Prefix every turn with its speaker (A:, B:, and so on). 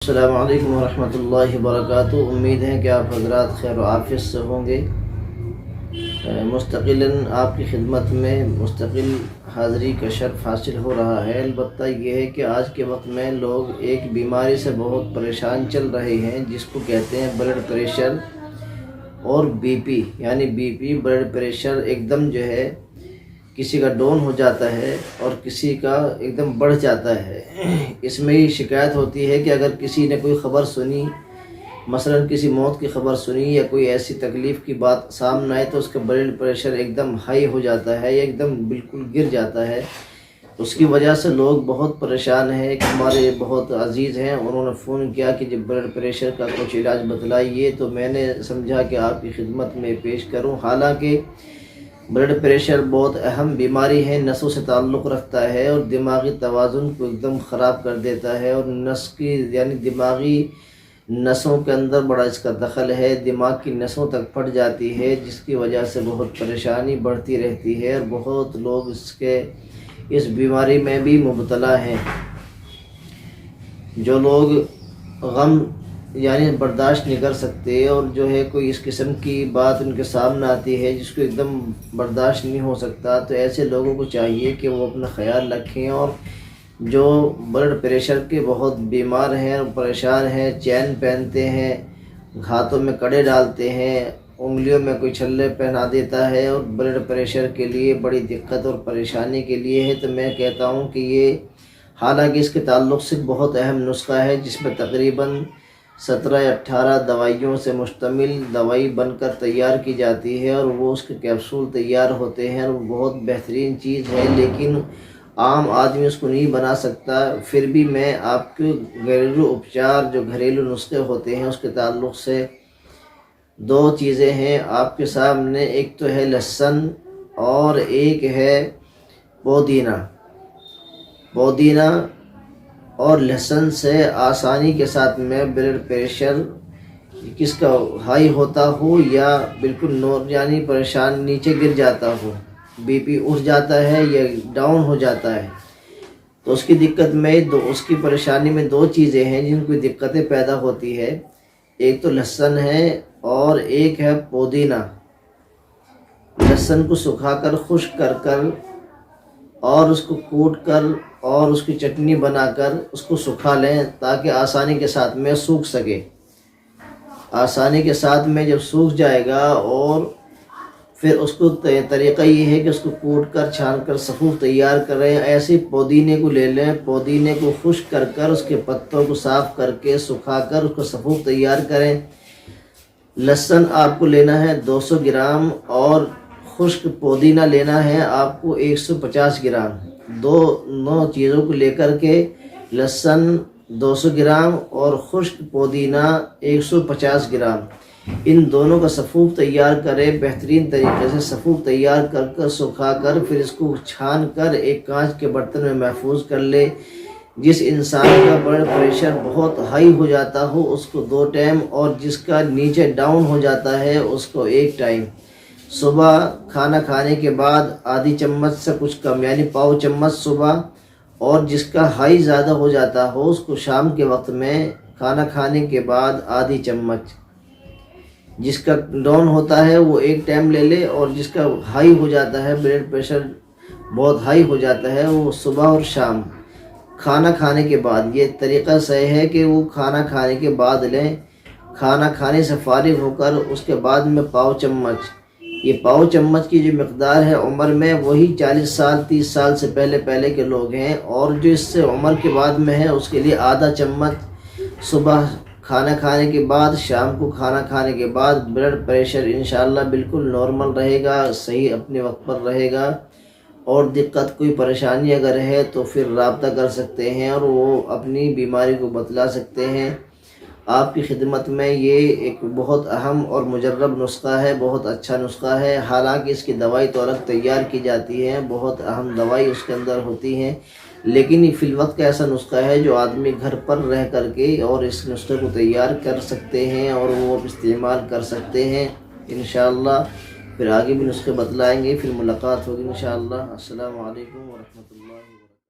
A: السلام علیکم ورحمۃ اللہ وبرکاتہ۔ امید ہے کہ آپ حضرات خیر و عافیت سے ہوں گے۔ مستقلاً آپ کی خدمت میں مستقل حاضری کا شرف حاصل ہو رہا ہے۔ البتہ یہ ہے کہ آج کے وقت میں لوگ ایک بیماری سے بہت پریشان چل رہے ہیں، جس کو کہتے ہیں بلڈ پریشر اور بی پی، یعنی بی پی بلڈ پریشر ایک دم جو ہے کسی کا ڈاؤن ہو جاتا ہے اور کسی کا ایک دم بڑھ جاتا ہے۔ اس میں یہ شکایت ہوتی ہے کہ اگر کسی نے کوئی خبر سنی، مثلا کسی موت کی خبر سنی یا کوئی ایسی تکلیف کی بات سامنے آئے، تو اس کا بلڈ پریشر ایک دم ہائی ہو جاتا ہے، ایک دم بالکل گر جاتا ہے۔ اس کی وجہ سے لوگ بہت پریشان ہیں۔ کہ ہمارے بہت عزیز ہیں، انہوں نے فون کیا کہ جب بلڈ پریشر کا کچھ علاج بتلائیے، تو میں نے سمجھا کہ آپ کی خدمت میں پیش کروں۔ حالانکہ بلڈ پریشر بہت اہم بیماری ہے، نسوں سے تعلق رکھتا ہے اور دماغی توازن کو ایک دم خراب کر دیتا ہے، اور نس کی یعنی دماغی نسوں کے اندر بڑا اس کا دخل ہے، دماغ کی نسوں تک پھٹ جاتی ہے، جس کی وجہ سے بہت پریشانی بڑھتی رہتی ہے، اور بہت لوگ اس بیماری میں بھی مبتلا ہیں۔ جو لوگ غم یعنی برداشت نہیں کر سکتے، اور جو ہے کوئی اس قسم کی بات ان کے سامنے آتی ہے جس کو ایک دم برداشت نہیں ہو سکتا، تو ایسے لوگوں کو چاہیے کہ وہ اپنا خیال رکھیں۔ اور جو بلڈ پریشر کے بہت بیمار ہیں اور پریشان ہیں، چین پہنتے ہیں، ہاتھوں میں کڑے ڈالتے ہیں، انگلیوں میں کوئی چھلے پہنا دیتا ہے، اور بلڈ پریشر کے لیے بڑی دقت اور پریشانی کے لیے ہے، تو میں کہتا ہوں کہ یہ حالانکہ اس کے تعلق سے بہت اہم نسخہ ہے، جس میں تقریباً 17 یا 18 دوائیوں سے مشتمل دوائی بن کر تیار کی جاتی ہے، اور وہ اس کے کیپسول تیار ہوتے ہیں، اور وہ بہت بہترین چیز ہے، لیکن عام آدمی اس کو نہیں بنا سکتا۔ پھر بھی میں آپ کے گھریلو اپچار، جو گھریلو نسخے ہوتے ہیں، اس کے تعلق سے 2 چیزیں ہیں آپ کے سامنے۔ ایک تو ہے لہسن اور ایک ہے پودینہ اور لہسن سے آسانی کے ساتھ میں بلڈ پریشر کس کا ہائی ہوتا ہو یا بالکل یعنی پریشان نیچے گر جاتا ہو، بی پی اٹھ جاتا ہے یا ڈاؤن ہو جاتا ہے، تو اس کی دقت میں اس کی پریشانی میں 2 چیزیں ہیں جن کو دقتیں پیدا ہوتی ہے۔ ایک تو لہسن ہے اور ایک ہے پودینہ۔ لہسن کو سکھا کر، خشک کر کر اور اس کو کوٹ کر اور اس کی چٹنی بنا کر اس کو سکھا لیں، تاکہ آسانی کے ساتھ میں سوکھ سکے۔ آسانی کے ساتھ میں جب سوکھ جائے گا، اور پھر اس کو طریقہ یہ ہے کہ اس کو کوٹ کر چھان کر صفوف تیار کریں۔ ایسے پودینے کو لے لیں، پودینے کو خشک کر کر اس کے پتوں کو صاف کر کے سکھا کر اس کو صفوف تیار کریں۔ لہسن آپ کو لینا ہے 200 گرام اور خشک پودینہ لینا ہے آپ کو 150 گرام۔ دونوں چیزوں کو لے کر کے لہسن 200 گرام اور خشک پودینہ 150 گرام، ان دونوں کا صفوف تیار کریں، بہترین طریقے سے صفوف تیار کر کر سکھا کر پھر اس کو چھان کر ایک کانچ کے برتن میں محفوظ کر لے۔ جس انسان کا بلڈ پریشر بہت ہائی ہو جاتا ہو اس کو 2 ٹائم، اور جس کا نیچے ڈاؤن ہو جاتا ہے اس کو 1 ٹائم، صبح کھانا کھانے کے بعد آدھی چمچ سے کچھ کم یعنی پاؤ چمچ صبح، اور جس کا ہائی زیادہ ہو جاتا ہو اس کو شام کے وقت میں کھانا کھانے کے بعد آدھی چمچ۔ جس کا ڈاؤن ہوتا ہے وہ 1 ٹائم لے لے، اور جس کا ہائی ہو جاتا ہے بلڈ پریشر بہت ہائی ہو جاتا ہے وہ صبح اور شام کھانا کھانے کے بعد۔ یہ طریقہ صحیح ہے کہ وہ کھانا کھانے کے بعد لیں، کھانا کھانے سے فارغ ہو کر اس کے بعد میں پاؤ چمچ۔ یہ پاؤ چمچ کی جو مقدار ہے عمر میں، وہی 40 سال 30 سال سے پہلے کے لوگ ہیں، اور جو اس سے عمر کے بعد میں ہے اس کے لیے آدھا چمچ صبح کھانا کھانے کے بعد، شام کو کھانا کھانے کے بعد۔ بلڈ پریشر انشاءاللہ بالکل نارمل رہے گا، صحیح اپنے وقت پر رہے گا، اور دقت کوئی پریشانی اگر ہے تو پھر رابطہ کر سکتے ہیں اور وہ اپنی بیماری کو بتلا سکتے ہیں۔ آپ کی خدمت میں یہ ایک بہت اہم اور مجرب نسخہ ہے، بہت اچھا نسخہ ہے۔ حالانکہ اس کی دوائی تو الگ تیار کی جاتی ہے، بہت اہم دوائی اس کے اندر ہوتی ہیں، لیکن یہ فی الوقت کا ایسا نسخہ ہے جو آدمی گھر پر رہ کر کے اور اس نسخے کو تیار کر سکتے ہیں اور وہ استعمال کر سکتے ہیں انشاءاللہ۔ پھر آگے بھی نسخے بتلائیں گے، پھر ملاقات ہوگی انشاءاللہ۔ السلام علیکم ورحمۃ اللہ۔